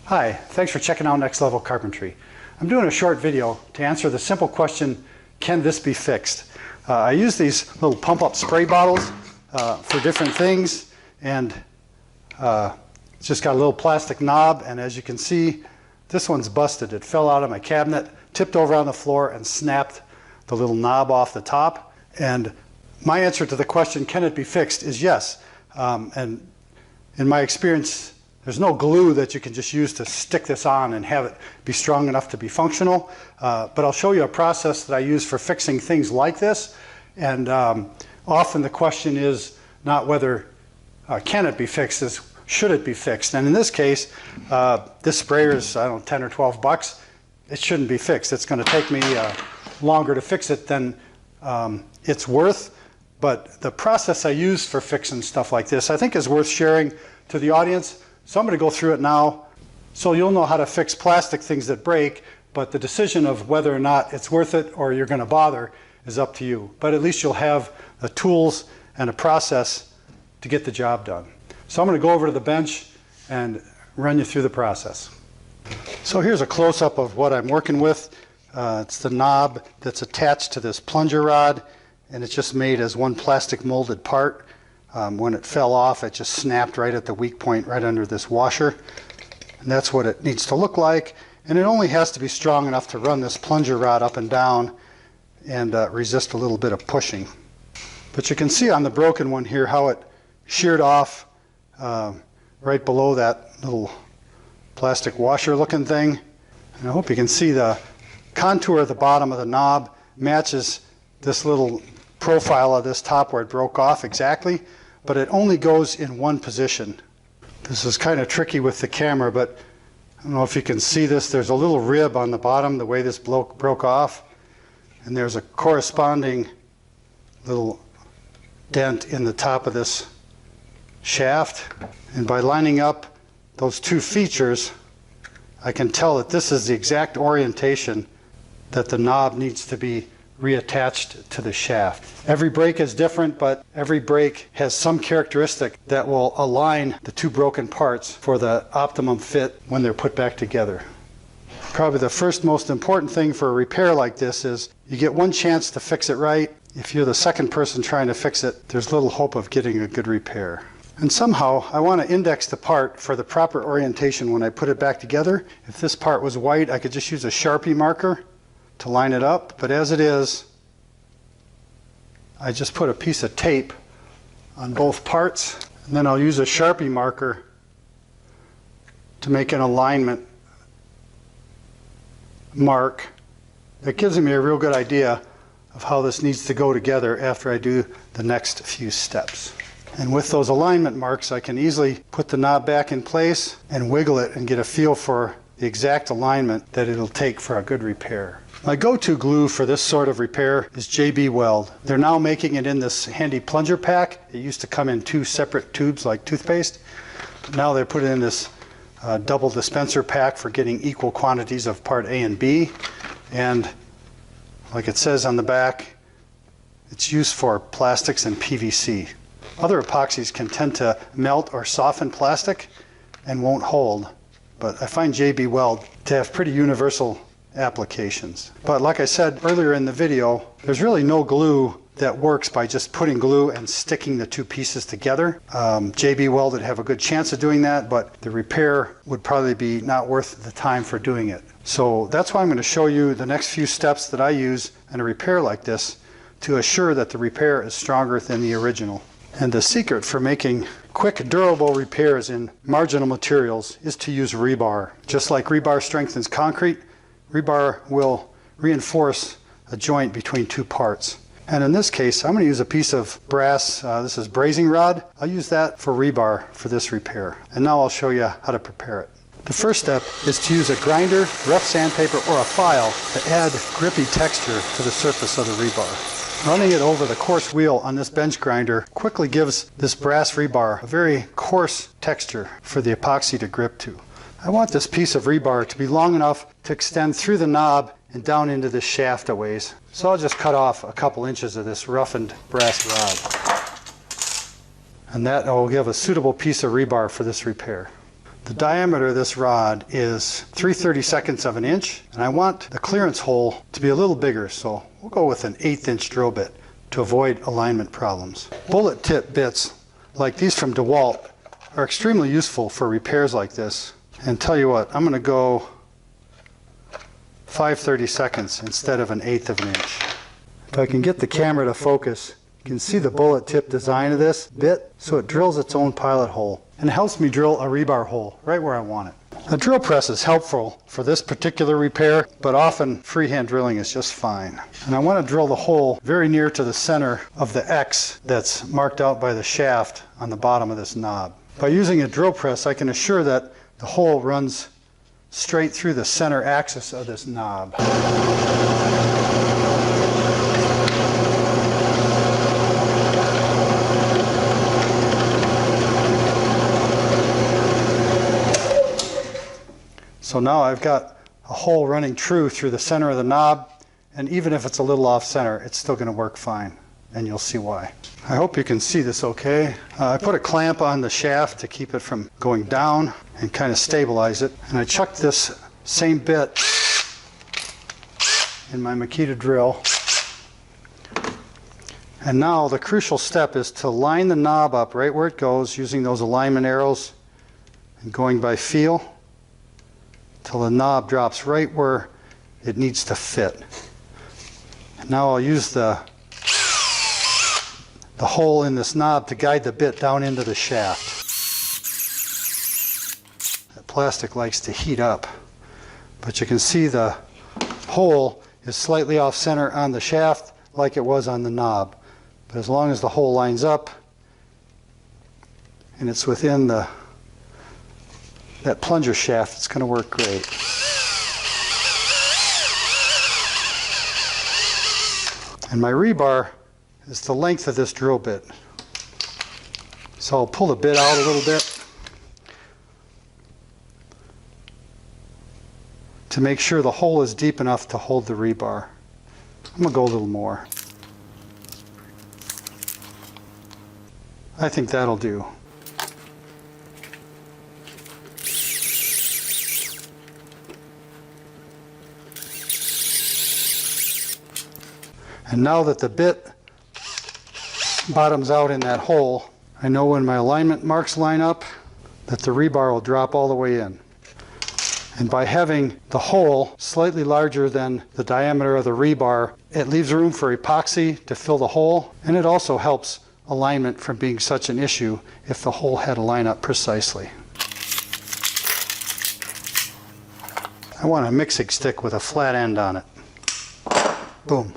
Hi, thanks for checking out Next Level Carpentry. I'm doing a short video to answer the simple question, can this be fixed? I use these little pump-up spray bottles for different things, and it's just got a little plastic knob, and as you can see, this one's busted. It fell out of my cabinet, tipped over on the floor, and snapped the little knob off the top. And my answer to the question, can it be fixed, is yes. And in my experience, there's no glue that you can just use to stick this on and have it be strong enough to be functional. But I'll show you a process that I use for fixing things like this. And often the question is not whether can it be fixed, is should it be fixed? And in this case, this sprayer is, I don't know, 10 or 12 bucks. It shouldn't be fixed. It's going to take me longer to fix it than it's worth. But the process I use for fixing stuff like this, I think, is worth sharing to the audience. So I'm going to go through it now so you'll know how to fix plastic things that break, but the decision of whether or not it's worth it or you're going to bother is up to you. But at least you'll have the tools and a process to get the job done. So I'm going to go over to the bench and run you through the process. So here's a close-up of what I'm working with. It's the knob that's attached to this plunger rod, and it's just made as one plastic molded part. When it fell off, it just snapped right at the weak point right under this washer. And that's what it needs to look like. And it only has to be strong enough to run this plunger rod up and down and resist a little bit of pushing. But you can see on the broken one here how it sheared off right below that little plastic washer looking thing. And I hope you can see the contour of the bottom of the knob matches this little profile of this top where it broke off exactly, but it only goes in one position. This is kind of tricky with the camera, but I don't know if you can see this. There's a little rib on the bottom the way this broke off, and there's a corresponding little dent in the top of this shaft. And by lining up those two features, I can tell that this is the exact orientation that the knob needs to be reattached to the shaft. Every brake is different, but every brake has some characteristic that will align the two broken parts for the optimum fit when they're put back together. Probably the first most important thing for a repair like this is you get one chance to fix it right. If you're the second person trying to fix it, there's little hope of getting a good repair. And somehow I want to index the part for the proper orientation when I put it back together. If this part was white, I could just use a Sharpie marker to line it up, but as it is, I just put a piece of tape on both parts, and then I'll use a Sharpie marker to make an alignment mark that gives me a real good idea of how this needs to go together after I do the next few steps. And with those alignment marks, I can easily put the knob back in place and wiggle it and get a feel for the exact alignment that it'll take for a good repair. My go-to glue for this sort of repair is JB Weld. They're now making it in this handy plunger pack. It used to come in two separate tubes like toothpaste. But now they put it in this double dispenser pack for getting equal quantities of part A and B. And like it says on the back, it's used for plastics and PVC. Other epoxies can tend to melt or soften plastic and won't hold. But I find JB Weld to have pretty universal applications. But like I said earlier in the video, there's really no glue that works by just putting glue and sticking the two pieces together. JB Weld would have a good chance of doing that, but the repair would probably be not worth the time for doing it. So that's why I'm going to show you the next few steps that I use in a repair like this to assure that the repair is stronger than the original. And the secret for making quick, durable repairs in marginal materials is to use rebar. Just like rebar strengthens concrete, rebar will reinforce a joint between two parts. And in this case, I'm going to use a piece of brass, this is brazing rod. I'll use that for rebar for this repair. And now I'll show you how to prepare it. The first step is to use a grinder, rough sandpaper, or a file to add grippy texture to the surface of the rebar. Running it over the coarse wheel on this bench grinder quickly gives this brass rebar a very coarse texture for the epoxy to grip to. I want this piece of rebar to be long enough to extend through the knob and down into this shaft a ways. So I'll just cut off a couple inches of this roughened brass rod. And that will give a suitable piece of rebar for this repair. The diameter of this rod is 3/32 of an inch, and I want the clearance hole to be a little bigger, so we'll go with an 1/8 inch drill bit to avoid alignment problems. Bullet tip bits like these from DeWalt are extremely useful for repairs like this. And tell you what, I'm going to go 5/32 instead of an 1/8 of an inch. If I can get the camera to focus, you can see the bullet tip design of this bit, so it drills its own pilot hole and helps me drill a rebar hole right where I want it. A drill press is helpful for this particular repair, but often freehand drilling is just fine. And I want to drill the hole very near to the center of the X that's marked out by the shaft on the bottom of this knob. By using a drill press, I can assure that the hole runs straight through the center axis of this knob. So now I've got a hole running true through the center of the knob, and even if it's a little off center, it's still going to work fine, and you'll see why. I hope you can see this okay. I put a clamp on the shaft to keep it from going down and kind of stabilize it, and I chucked this same bit in my Makita drill. And now the crucial step is to line the knob up right where it goes using those alignment arrows and going by feel till the knob drops right where it needs to fit. Now I'll use the hole in this knob to guide the bit down into the shaft. The plastic likes to heat up, but you can see the hole is slightly off center on the shaft like it was on the knob. But as long as the hole lines up and it's within that plunger shaft, it's going to work great. And my rebar is the length of this drill bit. So I'll pull the bit out a little bit to make sure the hole is deep enough to hold the rebar. I'm going to go a little more. I think that'll do. And now that the bit bottoms out in that hole, I know when my alignment marks line up that the rebar will drop all the way in. And by having the hole slightly larger than the diameter of the rebar, it leaves room for epoxy to fill the hole, and it also helps alignment from being such an issue if the hole had to line up precisely. I want a mixing stick with a flat end on it. Boom.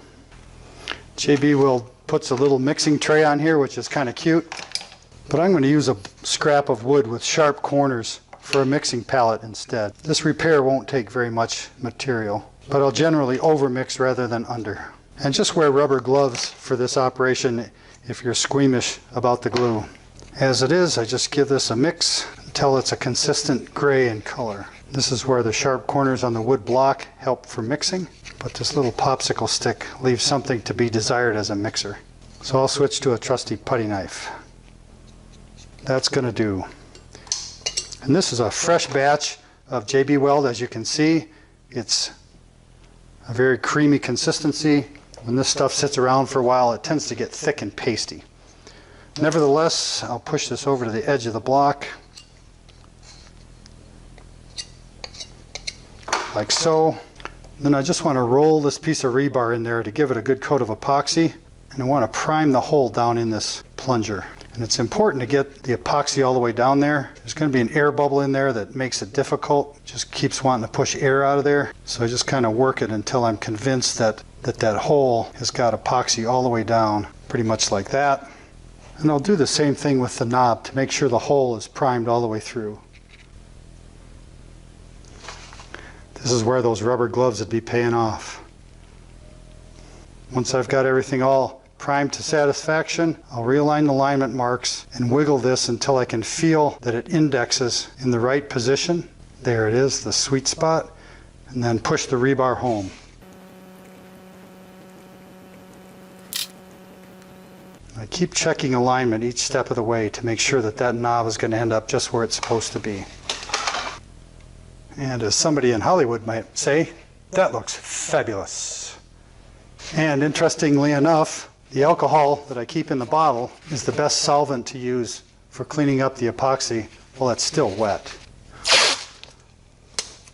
JB Weld puts a little mixing tray on here, which is kind of cute, but I'm going to use a scrap of wood with sharp corners for a mixing pallet instead. This repair won't take very much material, but I'll generally overmix rather than under. And just wear rubber gloves for this operation if you're squeamish about the glue. As it is, I just give this a mix until it's a consistent gray in color. This is where the sharp corners on the wood block help for mixing, but this little popsicle stick leaves something to be desired as a mixer. So I'll switch to a trusty putty knife. That's going to do. And this is a fresh batch of JB Weld. As you can see, it's a very creamy consistency. When this stuff sits around for a while, it tends to get thick and pasty. Nevertheless, I'll push this over to the edge of the block, like so. Then I just want to roll this piece of rebar in there to give it a good coat of epoxy, and I want to prime the hole down in this plunger. And it's important to get the epoxy all the way down there. There's going to be an air bubble in there that makes it difficult, just keeps wanting to push air out of there. So I just kind of work it until I'm convinced that that hole has got epoxy all the way down, pretty much like that. And I'll do the same thing with the knob to make sure the hole is primed all the way through. This is where those rubber gloves would be paying off. Once I've got everything all primed to satisfaction, I'll realign the alignment marks and wiggle this until I can feel that it indexes in the right position. There it is, the sweet spot, and then push the rebar home. I keep checking alignment each step of the way to make sure that that knob is going to end up just where it's supposed to be. And as somebody in Hollywood might say, that looks fabulous. And interestingly enough, the alcohol that I keep in the bottle is the best solvent to use for cleaning up the epoxy while it's still wet.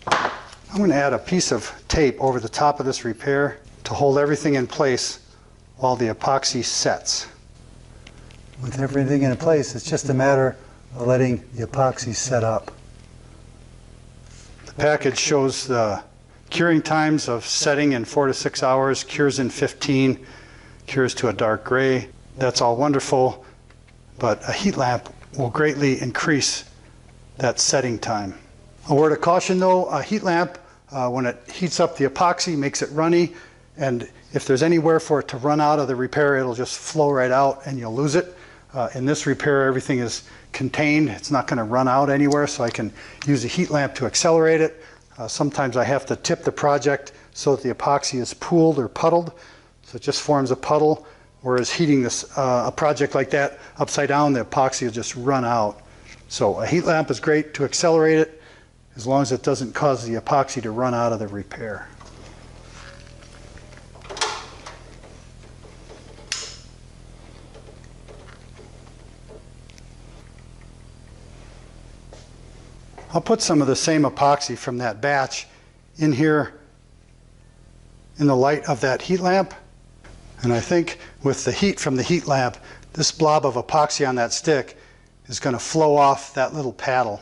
I'm going to add a piece of tape over the top of this repair to hold everything in place while the epoxy sets. With everything in place, it's just a matter of letting the epoxy set up. The package shows the curing times of setting in 4 to 6 hours, cures in 15, cures to a dark gray. That's all wonderful, but a heat lamp will greatly increase that setting time. A word of caution though, a heat lamp, when it heats up the epoxy, makes it runny, and if there's anywhere for it to run out of the repair, it'll just flow right out and you'll lose it. In this repair, everything is contained. It's not going to run out anywhere, so I can use a heat lamp to accelerate it. Sometimes I have to tip the project so that the epoxy is pooled or puddled, so it just forms a puddle, whereas heating this a project like that upside down, the epoxy will just run out. So a heat lamp is great to accelerate it, as long as it doesn't cause the epoxy to run out of the repair. I'll put some of the same epoxy from that batch in here in the light of that heat lamp. And I think with the heat from the heat lamp, this blob of epoxy on that stick is going to flow off that little paddle.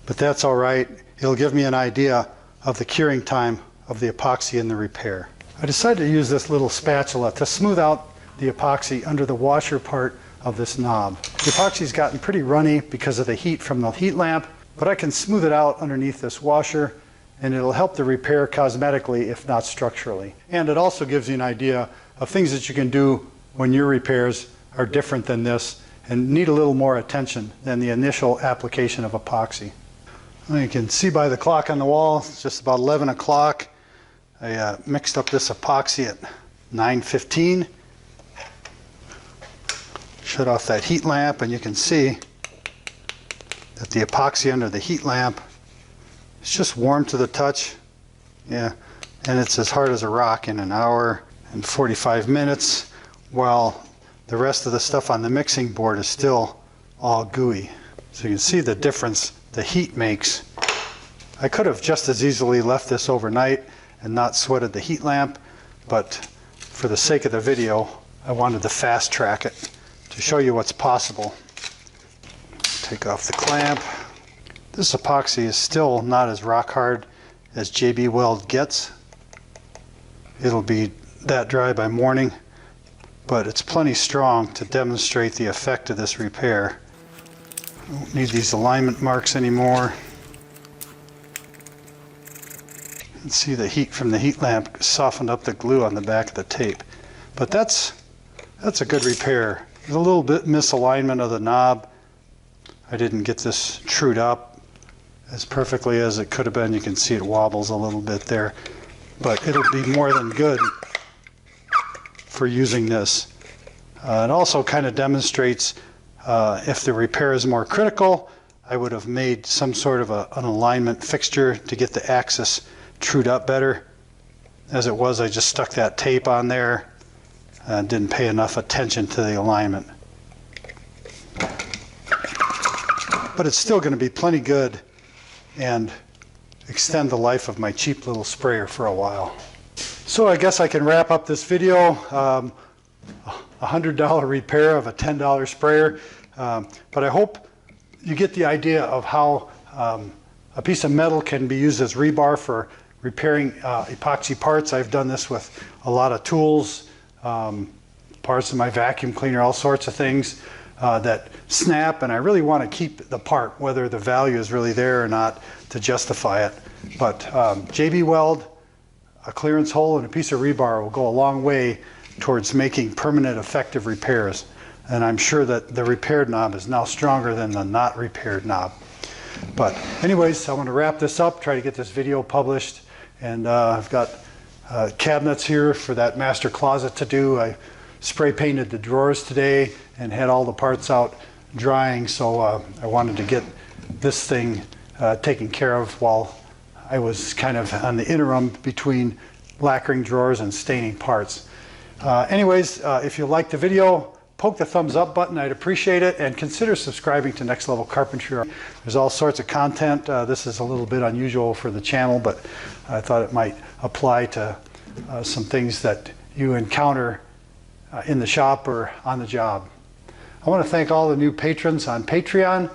But that's all right. It'll give me an idea of the curing time of the epoxy in the repair. I decided to use this little spatula to smooth out the epoxy under the washer part of this knob. The epoxy's gotten pretty runny because of the heat from the heat lamp, but I can smooth it out underneath this washer, and it'll help the repair cosmetically, if not structurally. And it also gives you an idea of things that you can do when your repairs are different than this and need a little more attention than the initial application of epoxy. Well, you can see by the clock on the wall, it's just about 11 o'clock. I mixed up this epoxy at 9:15. Shut off that heat lamp, and you can see that the epoxy under the heat lamp is just warm to the touch. Yeah, and it's as hard as a rock in an hour and 45 minutes, while the rest of the stuff on the mixing board is still all gooey. So you can see the difference the heat makes. I could have just as easily left this overnight and not sweated the heat lamp, but for the sake of the video, I wanted to fast track it to show you what's possible. Take off the clamp. This epoxy is still not as rock hard as JB Weld gets. It'll be that dry by morning, but it's plenty strong to demonstrate the effect of this repair. I don't need these alignment marks anymore. You can see the heat from the heat lamp softened up the glue on the back of the tape. But that's a good repair. There's a little bit misalignment of the knob. I didn't get this trued up as perfectly as it could have been. You can see it wobbles a little bit there, but it'll be more than good for using this. It also kind of demonstrates if the repair is more critical, I would have made some sort of an alignment fixture to get the axis trued up better. As it was, I just stuck that tape on there and didn't pay enough attention to the alignment. But it's still going to be plenty good and extend the life of my cheap little sprayer for a while. So I guess I can wrap up this video. $100 repair of a $10 sprayer. But I hope you get the idea of how a piece of metal can be used as rebar for repairing epoxy parts. I've done this with a lot of tools, parts of my vacuum cleaner, all sorts of things that snap, and I really want to keep the part, whether the value is really there or not, to justify it. But JB Weld, a clearance hole, and a piece of rebar will go a long way towards making permanent effective repairs. And I'm sure that the repaired knob is now stronger than the not repaired knob. But anyways, I want to wrap this up, try to get this video published. And I've got cabinets here for that master closet to do. I spray painted the drawers today and had all the parts out drying, so I wanted to get this thing taken care of while I was kind of on the interim between lacquering drawers and staining parts. Anyways, if you liked the video, poke the thumbs up button, I'd appreciate it, and consider subscribing to Next Level Carpentry. There's all sorts of content. This is a little bit unusual for the channel, but I thought it might apply to some things that you encounter in the shop or on the job. I want to thank all the new patrons on Patreon.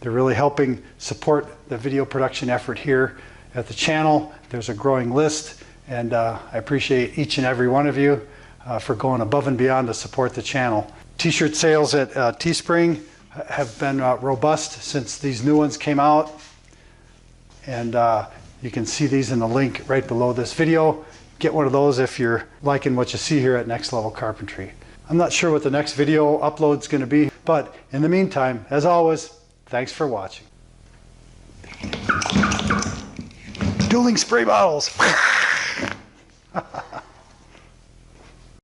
They're really helping support the video production effort here at the channel. There's a growing list, and I appreciate each and every one of you for going above and beyond to support the channel. T-shirt sales at Teespring have been robust since these new ones came out, and you can see these in the link right below this video. Get one of those if you're liking what you see here at Next Level Carpentry. I'm not sure what the next video upload is going to be, but in the meantime, as always, thanks for watching. Dueling spray bottles.